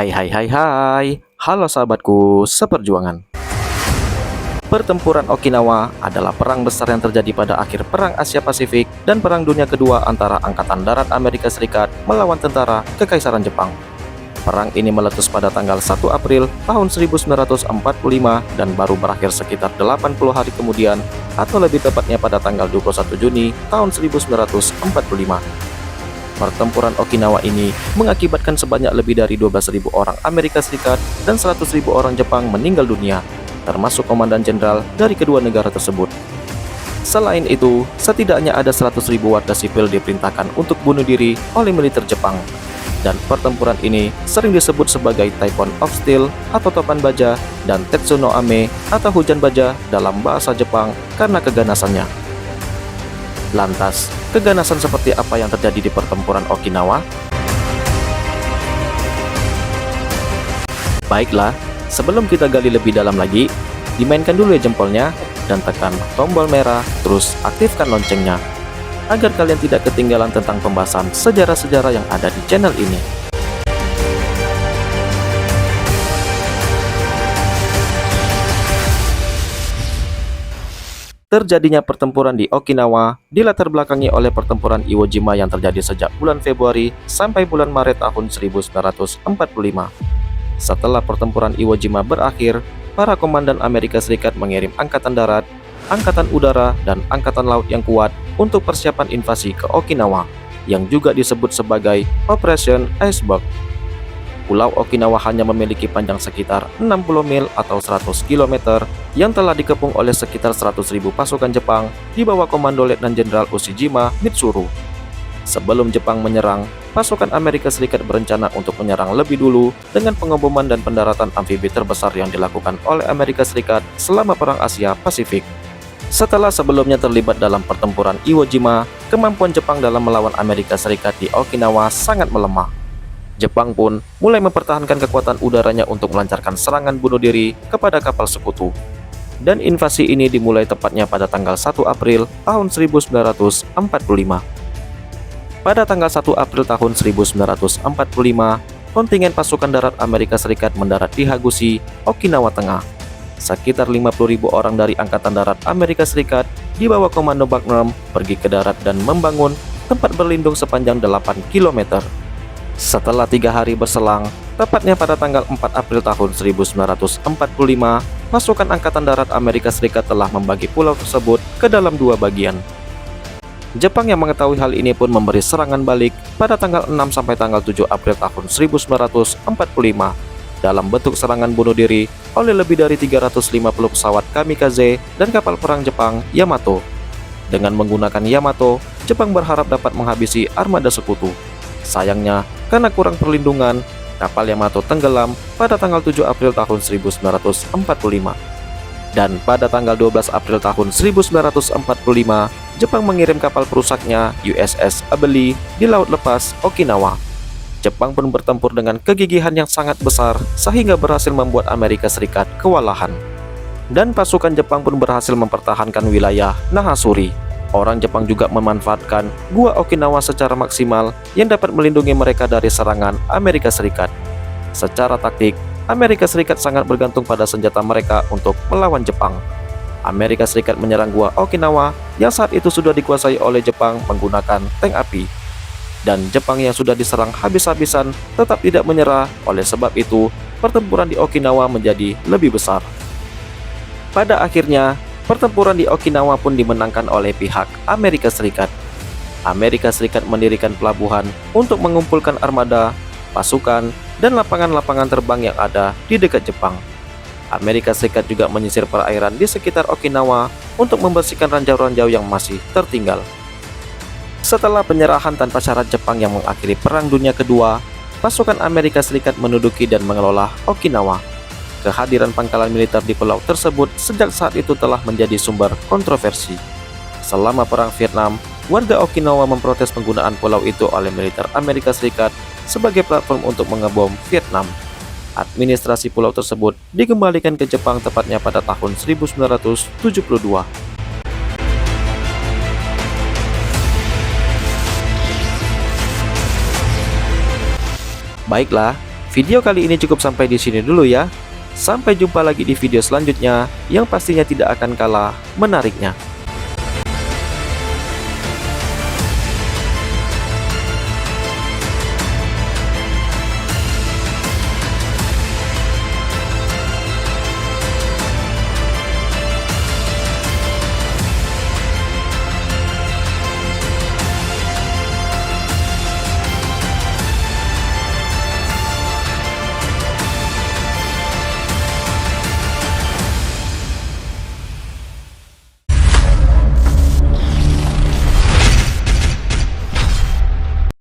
Hai hai hai hai, halo sahabatku seperjuangan. Pertempuran Okinawa adalah perang besar yang terjadi pada akhir Perang Asia Pasifik dan Perang Dunia Kedua antara Angkatan Darat Amerika Serikat melawan tentara Kekaisaran Jepang. Perang ini meletus pada tanggal 1 April tahun 1945 dan baru berakhir sekitar 80 hari kemudian, atau lebih tepatnya pada tanggal 21 Juni tahun 1945. Pertempuran Okinawa ini mengakibatkan sebanyak lebih dari 12.000 orang Amerika Serikat dan 100.000 orang Jepang meninggal dunia, termasuk komandan jenderal dari kedua negara tersebut. Selain itu, setidaknya ada 100.000 warga sipil diperintahkan untuk bunuh diri oleh militer Jepang. Dan pertempuran ini sering disebut sebagai Typhoon of Steel atau topan baja dan Tetsu no Ame atau hujan baja dalam bahasa Jepang karena keganasannya. Lantas, keganasan seperti apa yang terjadi di pertempuran Okinawa? Baiklah, sebelum kita gali lebih dalam lagi, dimainkan dulu ya jempolnya dan tekan tombol merah, terus aktifkan loncengnya agar kalian tidak ketinggalan tentang pembahasan sejarah-sejarah yang ada di channel ini. Terjadinya pertempuran di Okinawa dilatar belakangi oleh pertempuran Iwo Jima yang terjadi sejak bulan Februari sampai bulan Maret tahun 1945. Setelah pertempuran Iwo Jima berakhir, para komandan Amerika Serikat mengirim angkatan darat, angkatan udara, dan angkatan laut yang kuat untuk persiapan invasi ke Okinawa, yang juga disebut sebagai Operation Iceberg. Pulau Okinawa hanya memiliki panjang sekitar 60 mil atau 100 km yang telah dikepung oleh sekitar 100.000 pasukan Jepang di bawah komando Letnan Jenderal Ushijima Mitsuru. Sebelum Jepang menyerang, pasukan Amerika Serikat berencana untuk menyerang lebih dulu dengan pengeboman dan pendaratan amfibi terbesar yang dilakukan oleh Amerika Serikat selama Perang Asia Pasifik. Setelah sebelumnya terlibat dalam pertempuran Iwo Jima, kemampuan Jepang dalam melawan Amerika Serikat di Okinawa sangat melemah. Jepang pun mulai mempertahankan kekuatan udaranya untuk melancarkan serangan bunuh diri kepada kapal sekutu. Dan invasi ini dimulai tepatnya pada tanggal 1 April tahun 1945. Pada tanggal 1 April tahun 1945, kontingen pasukan darat Amerika Serikat mendarat di Hagushi, Okinawa Tengah. Sekitar 50.000 orang dari Angkatan Darat Amerika Serikat di bawah komando Bagnum pergi ke darat dan membangun tempat berlindung sepanjang 8 km. Setelah 3 hari berselang, tepatnya pada tanggal 4 April tahun 1945, pasukan Angkatan Darat Amerika Serikat telah membagi pulau tersebut ke dalam 2 bagian. Jepang yang mengetahui hal ini pun memberi serangan balik pada tanggal 6 sampai tanggal 7 April tahun 1945 dalam bentuk serangan bunuh diri oleh lebih dari 350 pesawat kamikaze dan kapal perang Jepang Yamato. Dengan menggunakan Yamato, Jepang berharap dapat menghabisi armada sekutu. Sayangnya, karena kurang perlindungan, kapal Yamato tenggelam pada tanggal 7 April tahun 1945. Dan pada tanggal 12 April tahun 1945, Jepang mengirim kapal perusaknya USS Abeli di Laut Lepas Okinawa. Jepang pun bertempur dengan kegigihan yang sangat besar sehingga berhasil membuat Amerika Serikat kewalahan. Dan pasukan Jepang pun berhasil mempertahankan wilayah Nahasuri. Orang Jepang juga memanfaatkan Gua Okinawa secara maksimal yang dapat melindungi mereka dari serangan Amerika Serikat. Secara taktik, Amerika Serikat sangat bergantung pada senjata mereka untuk melawan Jepang. Amerika Serikat menyerang Gua Okinawa yang saat itu sudah dikuasai oleh Jepang menggunakan tank api. Dan Jepang yang sudah diserang habis-habisan tetap tidak menyerah, oleh sebab itu pertempuran di Okinawa menjadi lebih besar. Pada akhirnya, pertempuran di Okinawa pun dimenangkan oleh pihak Amerika Serikat. Amerika Serikat mendirikan pelabuhan untuk mengumpulkan armada, pasukan, dan lapangan-lapangan terbang yang ada di dekat Jepang. Amerika Serikat juga menyisir perairan di sekitar Okinawa untuk membersihkan ranjau-ranjau yang masih tertinggal. Setelah penyerahan tanpa syarat Jepang yang mengakhiri Perang Dunia Kedua, pasukan Amerika Serikat menduduki dan mengelola Okinawa. Kehadiran pangkalan militer di pulau tersebut sejak saat itu telah menjadi sumber kontroversi. Selama Perang Vietnam, warga Okinawa memprotes penggunaan pulau itu oleh militer Amerika Serikat sebagai platform untuk mengebom Vietnam. Administrasi pulau tersebut dikembalikan ke Jepang tepatnya pada tahun 1972. Baiklah, Video kali ini cukup sampai di sini dulu ya. Sampai jumpa lagi di video selanjutnya yang pastinya tidak akan kalah menariknya.